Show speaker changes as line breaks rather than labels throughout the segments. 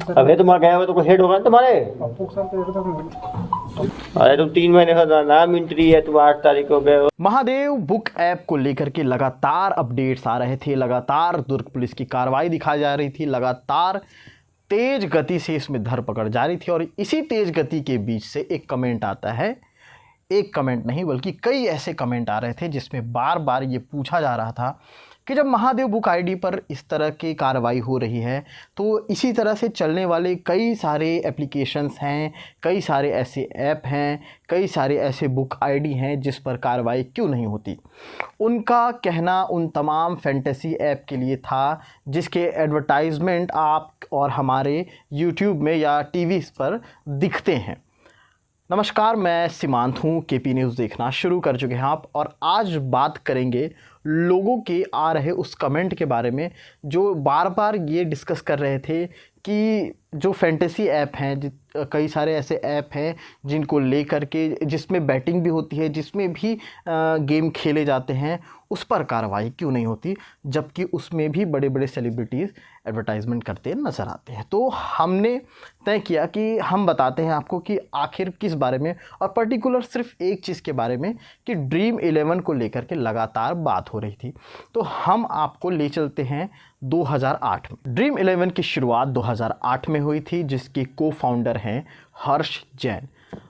अबे तुम गया हुआ तो कोई हेड होगा ना तुम्हारे। अरे तुम 3 महीने का नाम एंट्री है, तुम 8 तारीख को गए हो।
महादेव बुक ऐप को लेकर के लगातार अपडेट्स आ रहे थे, लगातार दुर्ग पुलिस की कार्रवाई दिखाई जा रही थी, लगातार तेज गति से इसमें धरपकड़ जारी थी। और इसी तेज गति के बीच से एक कमेंट आता है, एक कमेंट नहीं बल्कि कई ऐसे कमेंट आ रहे थे जिसमें बार बार ये पूछा जा रहा था कि जब महादेव बुक आईडी पर इस तरह की कार्रवाई हो रही है तो इसी तरह से चलने वाले कई सारे एप्लीकेशंस हैं, कई सारे ऐसे ऐप हैं, कई सारे ऐसे बुक आईडी हैं जिस पर कार्रवाई क्यों नहीं होती। उनका कहना उन तमाम फैंटेसी ऐप के लिए था जिसके एडवर्टाइजमेंट आप और हमारे यूट्यूब में या टीवी पर दिखते हैं। नमस्कार, मैं सीमांत हूँ, केपी न्यूज़ देखना शुरू कर चुके हैं आप, और आज बात करेंगे लोगों के आ रहे उस कमेंट के बारे में जो बार बार ये डिस्कस कर रहे थे कि जो फैंटेसी ऐप हैं, कई सारे ऐसे ऐप हैं जिनको लेकर के जिसमें बैटिंग भी होती है, जिसमें भी गेम खेले जाते हैं, उस पर कार्रवाई क्यों नहीं होती, जबकि उसमें भी बड़े बड़े सेलिब्रिटीज़ एडवर्टाइजमेंट करते नज़र आते हैं। तो हमने तय किया कि हम बताते हैं आपको कि आखिर किस बारे में, और पर्टिकुलर सिर्फ एक चीज़ के बारे में कि ड्रीम 11 को लेकर के लगातार बात हो रही थी। तो हम आपको ले चलते हैं 2008 में। ड्रीम 11 की शुरुआत 2008 में हुई थी, जिसके को फाउंडर हैं हर्ष जैन।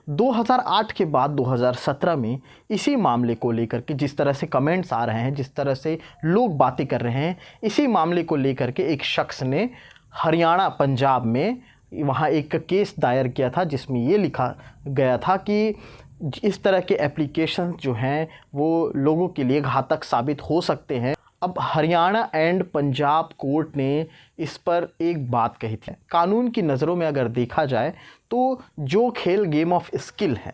2008 के बाद 2017 में इसी मामले को लेकर के जिस तरह से कमेंट्स आ रहे हैं, जिस तरह से लोग बातें कर रहे हैं, इसी मामले को लेकर के एक शख्स ने हरियाणा पंजाब में वहाँ एक केस दायर किया था जिसमें ये लिखा गया था कि इस तरह के एप्लीकेशन जो हैं वो लोगों के लिए घातक साबित हो सकते हैं। अब हरियाणा एंड पंजाब कोर्ट ने इस पर एक बात कही थी। कानून की नज़रों में अगर देखा जाए तो जो खेल गेम ऑफ स्किल है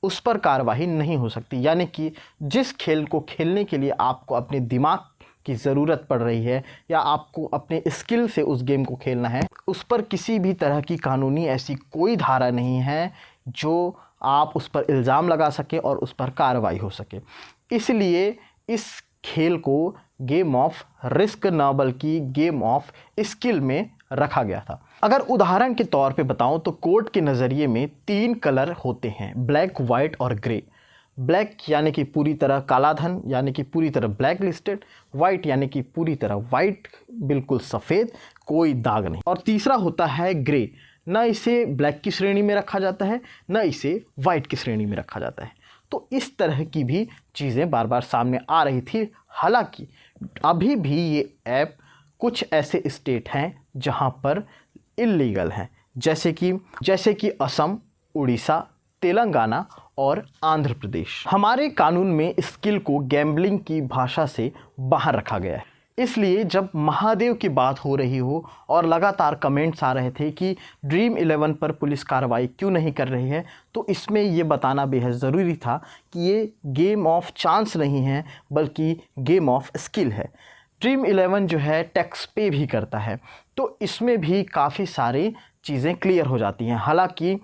उस पर कार्रवाई नहीं हो सकती, यानी कि जिस खेल को खेलने के लिए आपको अपने दिमाग की ज़रूरत पड़ रही है या आपको अपने स्किल से उस गेम को खेलना है, उस पर किसी भी तरह की कानूनी ऐसी कोई धारा नहीं है जो आप उस पर इल्ज़ाम लगा सके और उस पर कार्रवाई हो सके। इसलिए इस खेल को गेम ऑफ रिस्क न बल्कि गेम ऑफ स्किल में रखा गया था। अगर उदाहरण के तौर पे बताऊं तो कोर्ट के नज़रिए में 3 कलर होते हैं, ब्लैक, वाइट और ग्रे। ब्लैक यानी कि पूरी तरह काला धन, यानी कि पूरी तरह ब्लैक लिस्टेड। वाइट यानी कि पूरी तरह वाइट, बिल्कुल सफ़ेद, कोई दाग नहीं। और तीसरा होता है ग्रे। न इसे ब्लैक की श्रेणी में रखा जाता है, न इसे वाइट की श्रेणी में रखा जाता है। तो इस तरह की भी चीज़ें बार बार सामने आ रही थी। हालांकि अभी भी ये ऐप कुछ ऐसे स्टेट हैं जहां पर इल्लीगल हैं, जैसे कि असम, उड़ीसा, तेलंगाना और आंध्र प्रदेश। हमारे कानून में स्किल को गैम्बलिंग की भाषा से बाहर रखा गया है। इसलिए जब महादेव की बात हो रही हो और लगातार कमेंट्स आ रहे थे कि ड्रीम 11 पर पुलिस कार्रवाई क्यों नहीं कर रही है, तो इसमें ये बताना बेहद ज़रूरी था कि ये गेम ऑफ चांस नहीं है बल्कि गेम ऑफ स्किल है। ड्रीम 11 जो है टैक्स पे भी करता है, तो इसमें भी काफ़ी सारी चीज़ें क्लियर हो जाती हैं। हालांकि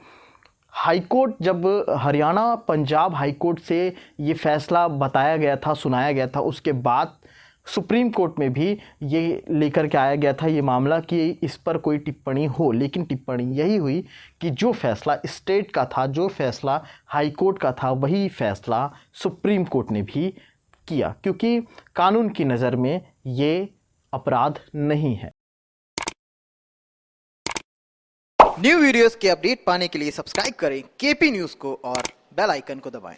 हाईकोर्ट, जब हरियाणा पंजाब हाईकोर्ट से ये फ़ैसला बताया गया था, सुनाया गया था, उसके बाद सुप्रीम कोर्ट में भी ये लेकर के आया गया था ये मामला कि इस पर कोई टिप्पणी हो, लेकिन टिप्पणी यही हुई कि जो फ़ैसला स्टेट का था, जो फ़ैसला हाई कोर्ट का था, वही फ़ैसला सुप्रीम कोर्ट ने भी किया, क्योंकि कानून की नज़र में ये अपराध नहीं है।
न्यू वीडियोस के अपडेट पाने के लिए सब्सक्राइब करें केपी न्यूज़ को और बेल आइकन को दबाएं।